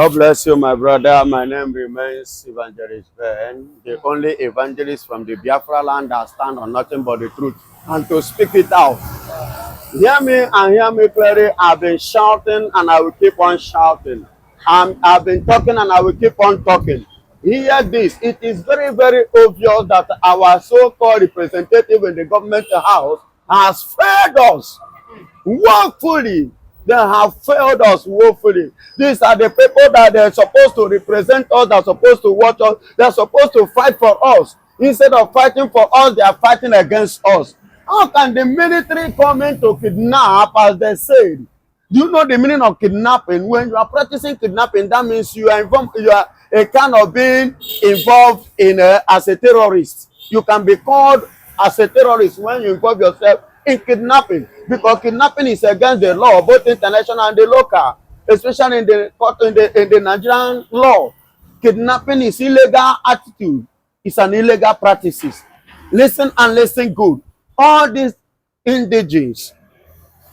God bless you, my brother. My name remains Evangelist Ben, the only evangelist from the Biafra land that stand on nothing but the truth and to speak it out. Hear me and hear me clearly. I've been shouting and I will keep on shouting. I've been talking and I will keep on talking. Hear this. It is very, very obvious that our so-called representative in the government house has failed us woefully. They have failed us woefully. These are the people that they're supposed to represent us, they're supposed to watch us, they're supposed to fight for us. Instead of fighting for us, they are fighting against us. How can the military come in to kidnap, as they said? Do you know the meaning of kidnapping? When you are practicing kidnapping, that means you are involved, you are a kind of being involved in as a terrorist. You can be called as a terrorist when you involve yourself in kidnapping, because kidnapping is against the law, both international and the local, especially in the Nigerian law. Kidnapping is illegal attitude. It's an illegal practices. Listen and listen good. All these indigenes,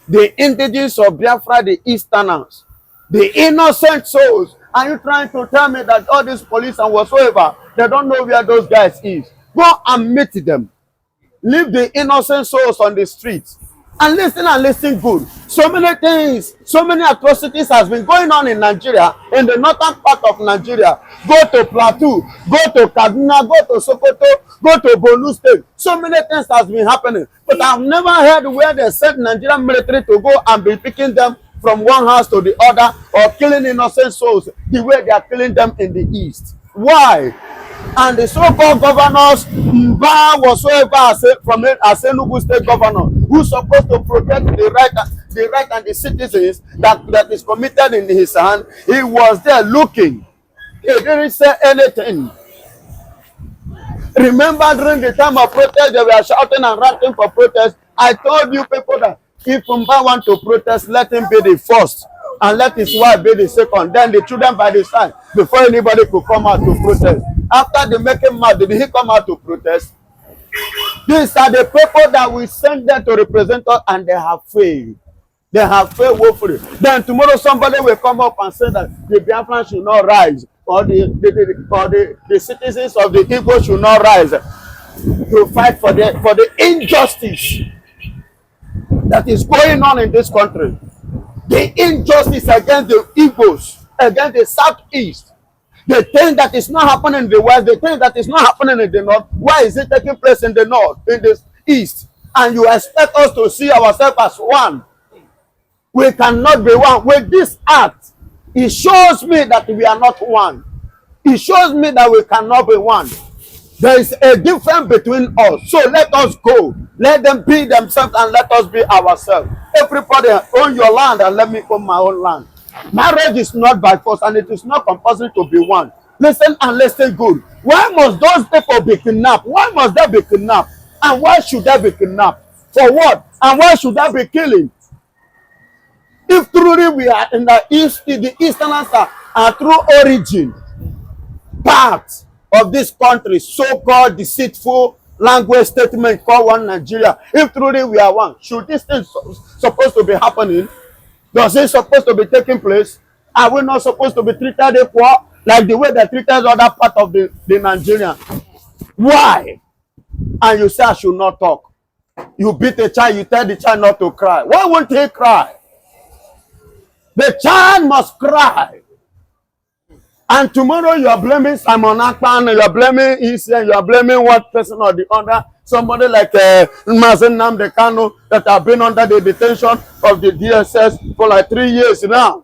the indigenes of Biafra, the Easterners, the innocent souls, are you trying to tell me that all these police and whatsoever, they don't know where those guys is? Go and meet them. Leave the innocent souls on the streets and listen good. So many things, so many atrocities has been going on in Nigeria, in the northern part of Nigeria. Go to Plateau, go to Kaduna, go to Sokoto, go to Bonu State. So many things has been happening, but I've never heard where they sent Nigerian military to go and be picking them from one house to the other, or killing innocent souls the way they are killing them in the east. Why? And the so-called governors, Mba whatsoever, from as Imo State governor, who's supposed to protect the right and the citizens that is committed in his hand, he was there looking. He didn't say anything. Remember, during the time of protest, they were shouting and ranting for protest. I told you people that if Mba want to protest, let him be the first, and let his wife be the second, then the children by the side, before anybody could come out to protest. After they make him mad, did he come out to protest? These are the people that we send them to represent us, and they have failed. They have failed woefully. Then tomorrow somebody will come up and say that the Biafrans should not rise, or the citizens of the Igbo should not rise to fight for the injustice that is going on in this country. The injustice against the Igbos, against the Southeast. The thing that is not happening in the West, the thing that is not happening in the North, why is it taking place in the North, in the East? And you expect us to see ourselves as one. We cannot be one. With this act, it shows me that we are not one. It shows me that we cannot be one. There is a difference between us. So let us go. Let them be themselves and let us be ourselves. Everybody own your land and let me own my own land. Marriage is not by force, and it is not compulsory to be one. Listen and listen good. Why must those people be kidnapped? Why must they be kidnapped? And why should they be kidnapped? For what? And why should they be killing? If truly we are in the East, the Easterners are true origin part of this country, so-called deceitful language statement called one Nigeria. If truly we are one, should this thing supposed to be happening? Does it supposed to be taking place? Are we not supposed to be treated equal like the way they treated other part of the Nigeria? Why? And you say I should not talk. You beat a child, you tell the child not to cry. Why won't he cry? The child must cry. And tomorrow you are blaming Simon Akpan, you are blaming Isen, you are blaming one person or the other. Somebody like Mazen Namdekano that have been under the detention of the DSS for like 3 years now.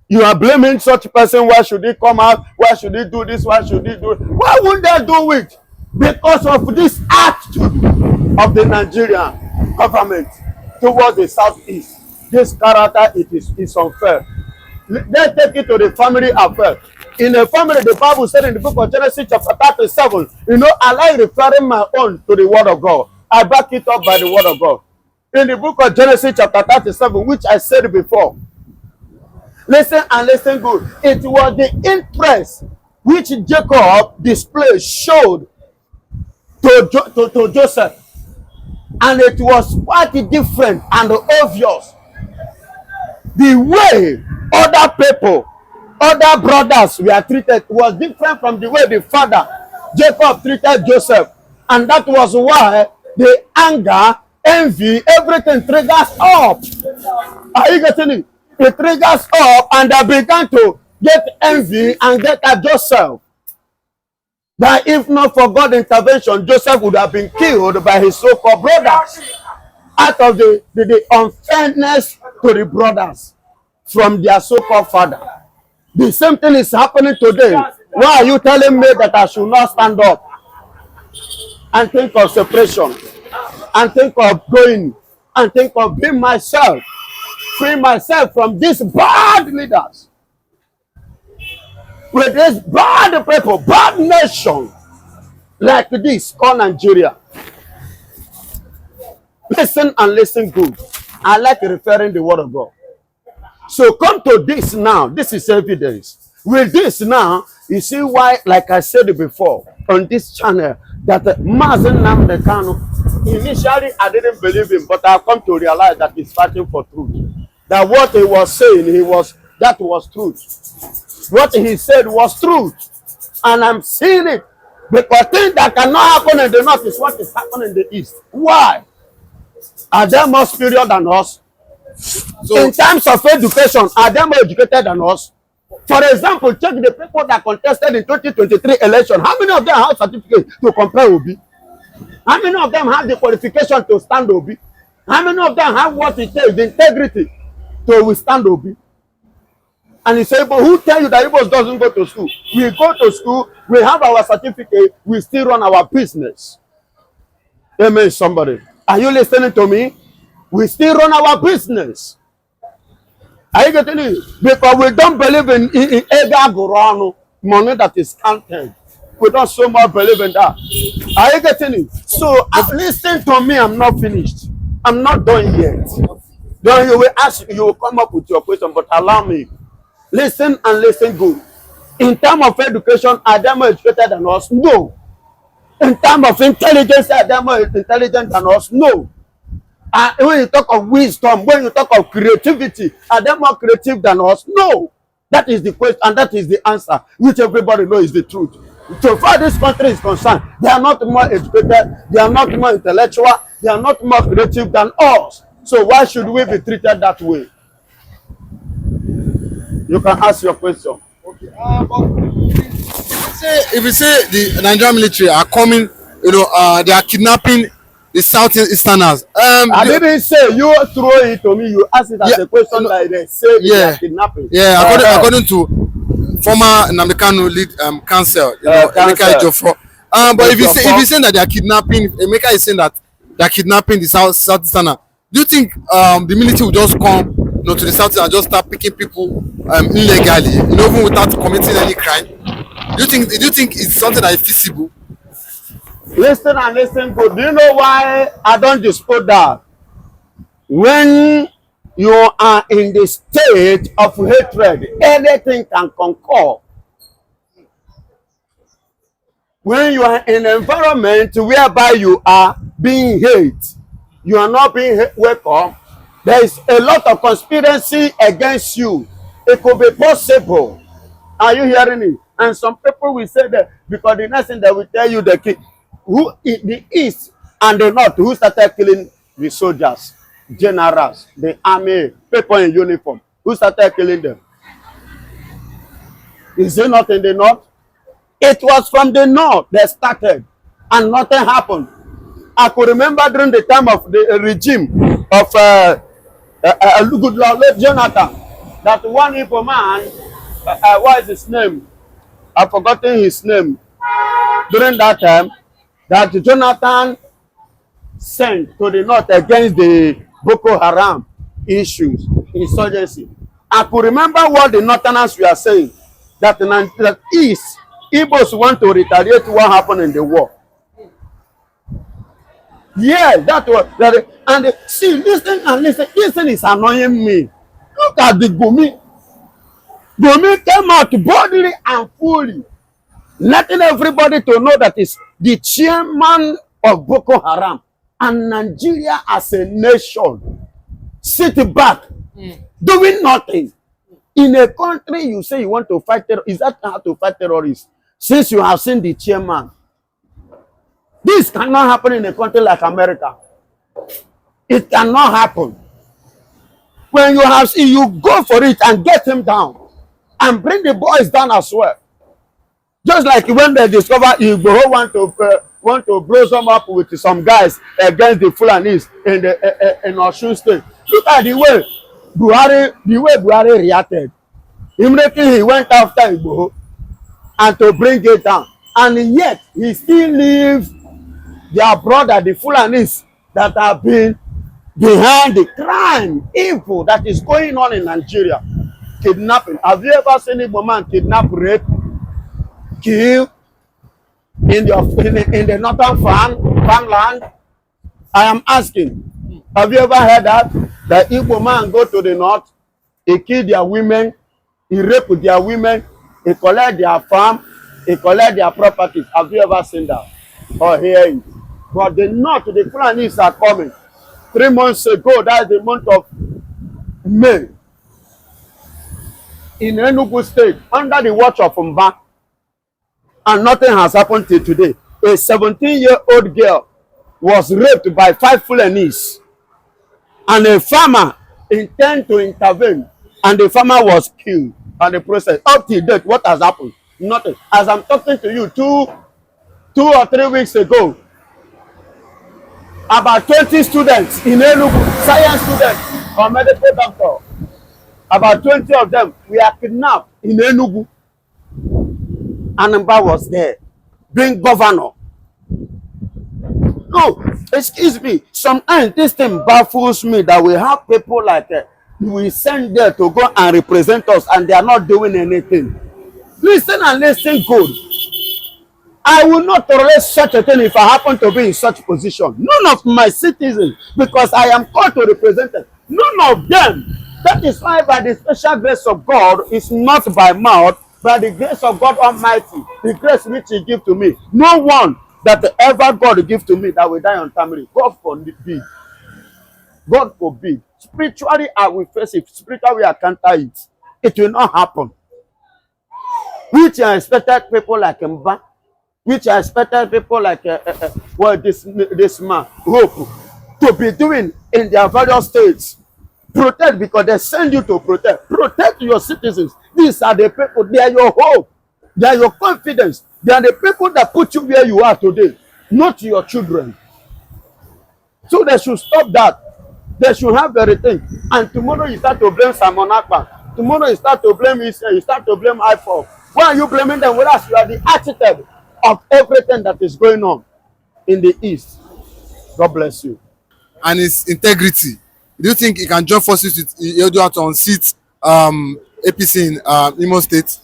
You are blaming such a person. Why should he come out? Why should he do this? Why should he do it? Why wouldn't they do it? Because of this attitude of the Nigerian government towards the Southeast. This character, it is unfair. They take it to the family affair. In the family, the Bible said in the book of Genesis chapter 37, you know, I like referring my own to the word of God. I back it up by the word of God. In the book of Genesis chapter 37, which I said before. Listen and listen good. It was the interest which Jacob displayed, showed to Joseph. And it was quite different and obvious. The way other people other brothers were treated was different from the way the father, Jacob, treated Joseph. And that was why the anger, envy, everything triggers up. Are you getting it? It triggers up and they began to get envy and get at Joseph. That if not for God's intervention, Joseph would have been killed by his so-called brothers. Out of the unfairness to the brothers from their so-called father. The same thing is happening today. Why are you telling me that I should not stand up and think of separation and think of going and think of being myself, free myself from these bad leaders? With this bad people, bad nation like this called Nigeria. Listen and listen good. I like referring the word of God. So come to this now. This is evidence. With this now, you see why, like I said before, on this channel, that Mazen Nnamdi Kanu, initially I didn't believe him, but I've come to realize that he's fighting for truth. That what he was saying, that was truth. What he said was truth. And I'm seeing it. Because things that cannot happen in the north is what is happening in the east. Why? Are they more superior than us? So, in terms of education, are they more educated than us? For example, check the people that contested in 2023 election. How many of them have certificates to compare Obi? How many of them have the qualification to stand Obi? How many of them have what it takes, the integrity to withstand Obi? And he said, but who tell you that Igbo doesn't go to school? We go to school, we have our certificate, we still run our business. Amen, somebody. Are you listening to me? We still run our business. Are you getting it? Because we don't believe in Ega Gorano, money that is counted. We don't so much believe in that. Are you getting it? So listen to me, I'm not finished. I'm not done yet. Then you will ask, you will come up with your question, but allow me. Listen and listen good. In terms of education, are they more educated than us? No. In terms of intelligence, are they more intelligent than us? No. When you talk of wisdom, when you talk of creativity, are they more creative than us? No. That is the question, and that is the answer, which everybody knows is the truth. So far this country is concerned, they are not more educated, they are not more intellectual, they are not more creative than us. So why should we be treated that way? You can ask your question. Okay. But if you say the Nigerian military are coming, they are kidnapping the southeasterners. I didn't say you throw it to me. You ask it as a question like they say they are kidnapping. Yeah, according to former Nnamdi Kanu lead counsel, Emeka Ejiofor. But if you say that they are kidnapping, Emeka is saying that they are kidnapping the southeasterners. Do you think the military will just come to the south and just start picking people illegally, even without committing any crime? Do you think it's something that is feasible? Listen and listen good. Do you know why I don't dispute that? When you are in the state of hatred, anything can conquer. When you are in an environment whereby you are being hated, you are not being welcome, there is a lot of conspiracy against you. It could be possible. Are you hearing it? And some people will say that because the next thing they will tell you who in the east and the north who started killing the soldiers, generals, the army, people in uniform, who started killing them? Is it not in the north? It was from the north they started and nothing happened. I could remember during the time of the regime of good Lord Jonathan, that one Igbo man, what is his name? I've forgotten his name. During that time, that Jonathan sent to the north against the Boko Haram issues, insurgency. I could remember what the northerners were saying, that east, Igbos want to retaliate what happened in the war. Yeah, that was that. And see, listen and listen. Listen is annoying me. Look at the Gumi. Gumi came out boldly and fully, letting everybody to know that is the chairman of Boko Haram and Nigeria as a nation sit back, doing nothing. In a country, you say you want to fight terror. Is that how to fight terrorists? Since you have seen the chairman, this cannot happen in a country like America. It cannot happen. When you have seen, you go for it and get him down, and bring the boys down as well. Just like when they discover Igbo want to blow some up with some guys against the Fulanis in Osun State. Look at the way Buhari reacted. Immediately he went after Igbo and to bring it down. And yet he still leaves their brother, the Fulanis, that have been behind the crime, evil that is going on in Nigeria. Kidnapping. Have you ever seen Igbo man kidnap, rape, kill in the northern farmland? I am asking. Have you ever heard that? The Igbo man go to the north, he kill their women, he rape their women, he collect their farm, he collect their properties. Have you ever seen that or hear it? But the north, the Fulanis are coming. 3 months ago, that's the month of May, in Enugu State, under the watch of Mba, and nothing has happened till today. A 17-year-old girl was raped by 5 Fulanis, and a farmer intended to intervene, and the farmer was killed. And the process, up to date, what has happened? Nothing. As I'm talking to you, two or 3 weeks ago, about 20 students in Enugu, science students or medical doctor, about 20 of them were kidnapped in Enugu. Anambra was there, being governor. No, excuse me. Sometimes this thing baffles me that we have people like we send there to go and represent us, and they are not doing anything. Listen and listen good. I will not tolerate such a thing if I happen to be in such position. None of my citizens, because I am called to represent them. None of them. That is why by the special grace of God, it's not by mouth, by the grace of God Almighty, the grace which He gives to me. No one that ever God give to me that will die untimely. God forbid. God forbid. Spiritually, I will face it. Spiritually, I can't it. It will not happen. Which I expected people like Mba, which I expected people like this man, Hope, to be doing in their various states. Protect, because they send you to protect. Protect your citizens. These are the people. They are your hope. They are your confidence. They are the people that put you where you are today, not your children. So they should stop that. They should have everything. And tomorrow you start to blame Simon Akpan. Tomorrow you start to blame Israel. You start to blame IFOP. Why are you blaming them? Whereas you are the architect of everything that is going on in the East. God bless you. And its integrity. Do you think he can join forces with Yeldua to unseat APC in Imo State?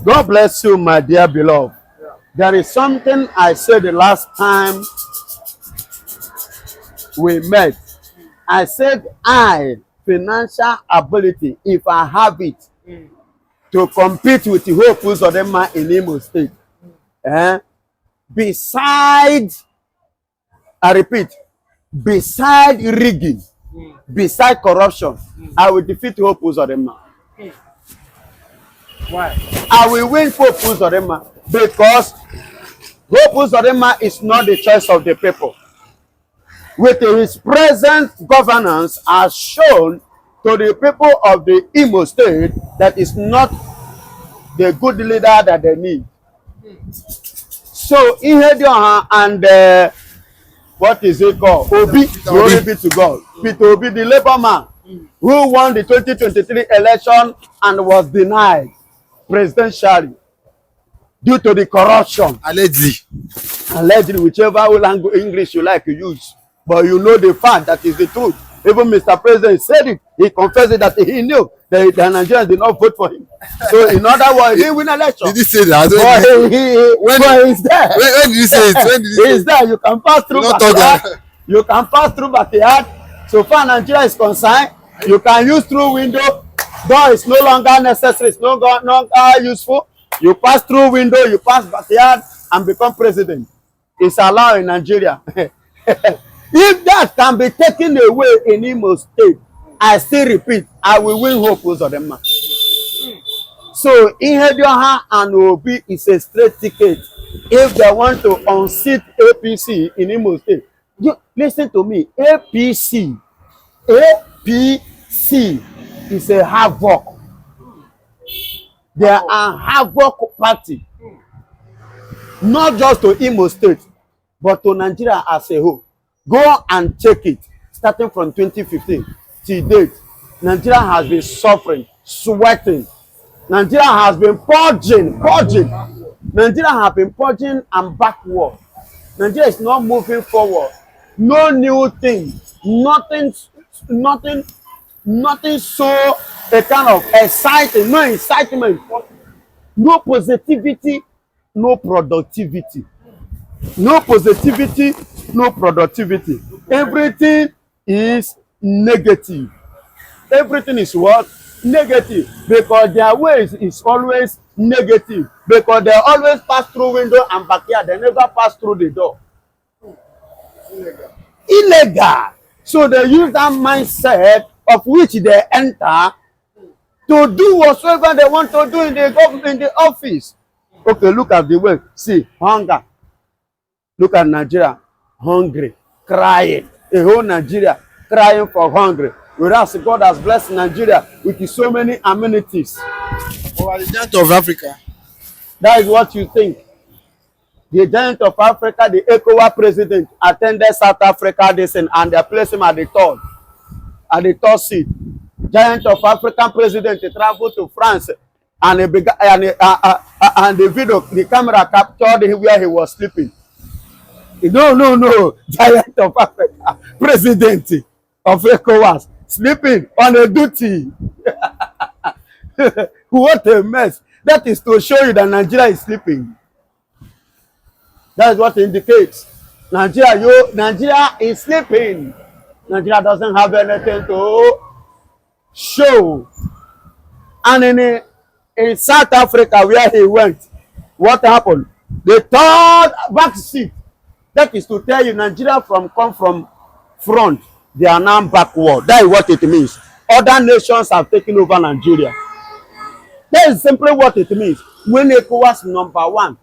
God bless you, my dear beloved. Yeah. There is something I said the last time we met. I said financial ability, if I have it, to compete with the Hope Uzodinma in Imo State. Besides, I repeat, beside rigging, beside corruption, I will defeat Hope Uzodinma. Why? I will win Hope Uzodinma because Hope Uzodinma is not the choice of the people. With his present governance has shown to the people of the Imo State that is not the good leader that they need. So Ihedioha and what is it called? Obi, glory be to God. Peter Obi, the labor man who won the 2023 election and was denied presidentially due to the corruption. Allegedly. Allegedly, whichever language English you like to use. But you know the fact that is the truth. Even Mr. President said it. He confessed it that he knew that the Nigerians did not vote for him. So in other words, he didn't win election. Did you say that? But he's there. When did you say it? When did you say he's there. You can pass through backyard. You can pass through backyard. So far Nigeria is concerned, you can use through window. Door is no longer necessary. It's no longer useful. You pass through window, you pass backyard and become president. It's allowed in Nigeria. If that can be taken away in Imo State, I still repeat, I will win Hope Uzodinma. So Ihedioha and Obi is a straight ticket if they want to unseat APC in Imo State. You listen to me. APC is a havoc. They are a havoc party, not just to Imo State, but to Nigeria as a whole. Go and check it. Starting from 2015 till date, Nigeria has been suffering, sweating. Nigeria has been purging. Nigeria has been purging and backward. Nigeria is not moving forward. No new thing. Nothing so a kind of exciting, no excitement, no positivity, no productivity. No positivity, no productivity. Everything is negative. Everything is what? Negative. Because their ways is always negative. Because they always pass through window and backyard. They never pass through the door. Illegal. So they use that mindset of which they enter to do whatsoever they want to do in the government, in the office. Okay, look at the way. See, hunger. Look at Nigeria, hungry, crying. A whole Nigeria crying for hungry. Whereas God has blessed Nigeria with so many amenities. Or the giant of Africa. That is what you think. The giant of Africa, the ECOWAS president, attended South Africa this and they placed him at the third seat. Giant of African president, he traveled to France and the video, the camera captured where he was sleeping. No. Giant of Africa, president of ECOWAS, sleeping on a duty. What a mess. That is to show you that Nigeria is sleeping. That is what it indicates. Nigeria is sleeping. Nigeria doesn't have anything to show. And in South Africa where he went, what happened? The third back seat. That is to tell you Nigeria come from front. They are now backward. That is what it means. Other nations have taken over Nigeria. That is simply what it means. When ECOWAS #1,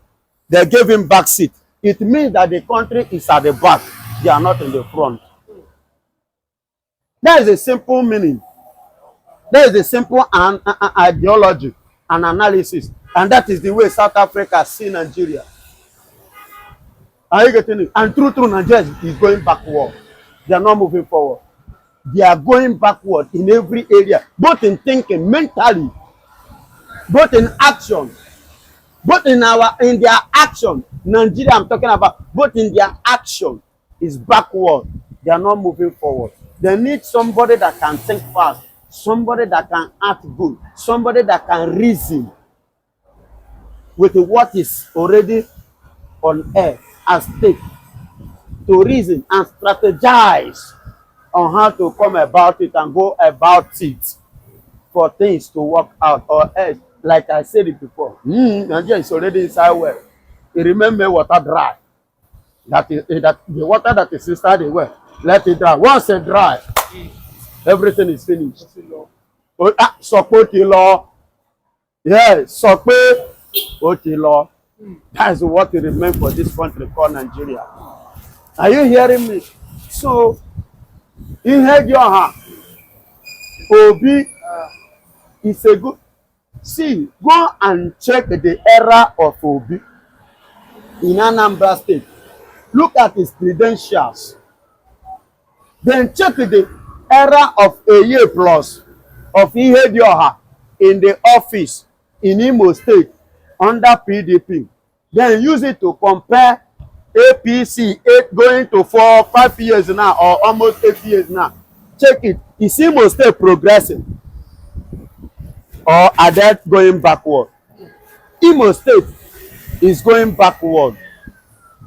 they gave him back seat. It means that the country is at the back. They are not in the front. That is a simple meaning. That is a simple ideology and analysis. And that is the way South Africa see Nigeria. Are you getting it? And true, Nigeria is going backward. They are not moving forward. They are going backward in every area, both in thinking, mentally, both in action, both in their action. Nigeria, I'm talking about, both in their action is backward. They are not moving forward. They need somebody that can think fast, somebody that can act good, somebody that can reason with what is already on air at stake, to reason and strategize on how to come about it and go about it for things to work out. Or else, like I said it before, Nigeria is already inside well. You remember water dry. That the water that is inside the well, let it dry. Once it dry, everything is finished. Support the law. Yeah, support the law. That is what it remains for this country called Nigeria. Are you hearing me? So, you heard your heart. Obi is a good. See, go and check the era of Obi in Anambra State. Look at his credentials. Then check the era of a year plus of Ihedioha in the office in Imo State under PDP. Then use it to compare APC 8 going to 5 years now, or almost 8 years now. Check it. Is Imo State progressing, or are they going backward? Imo State is going backward.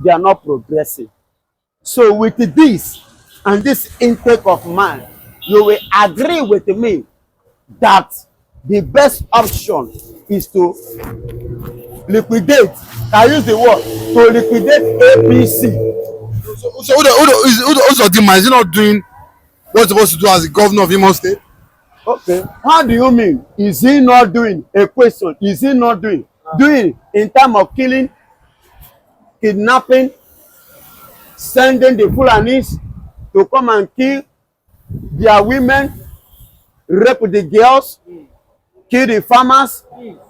They are not progressing. So with this and this intake of mind, you will agree with me that the best option is to liquidate. I use the word to liquidate APC. So Uzodinma, is he not doing what he's supposed to do as the governor of Imo State? Okay, how do you mean? Is he not doing? A question. Is he not doing? Doing in terms of killing, kidnapping, sending the Fulanis to come and kill their women, rape the girls, kill the farmers,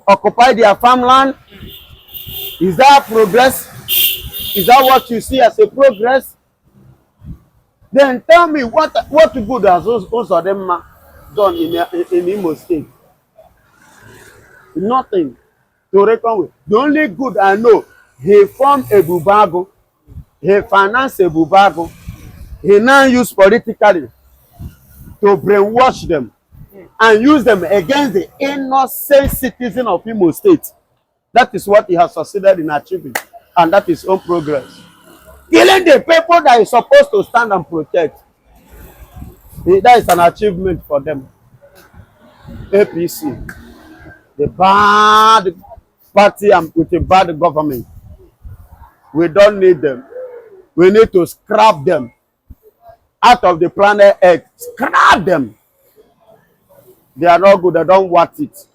occupy their farmland. Is that progress? Is that what you see as a progress? Then tell me what good has those of them done in Imo State? Nothing to reckon with. The only good I know, he formed a bubago, he financed a bubago, he now used politically to brainwash them and use them against the innocent citizen of Imo State. That is what he has succeeded in achieving, and that is own progress. Killing the people that is supposed to stand and protect. That is an achievement for them. APC, the bad party and with a bad government. We don't need them. We need to scrap them out of the planet Earth. Scrap them. They are not good. They don't want it.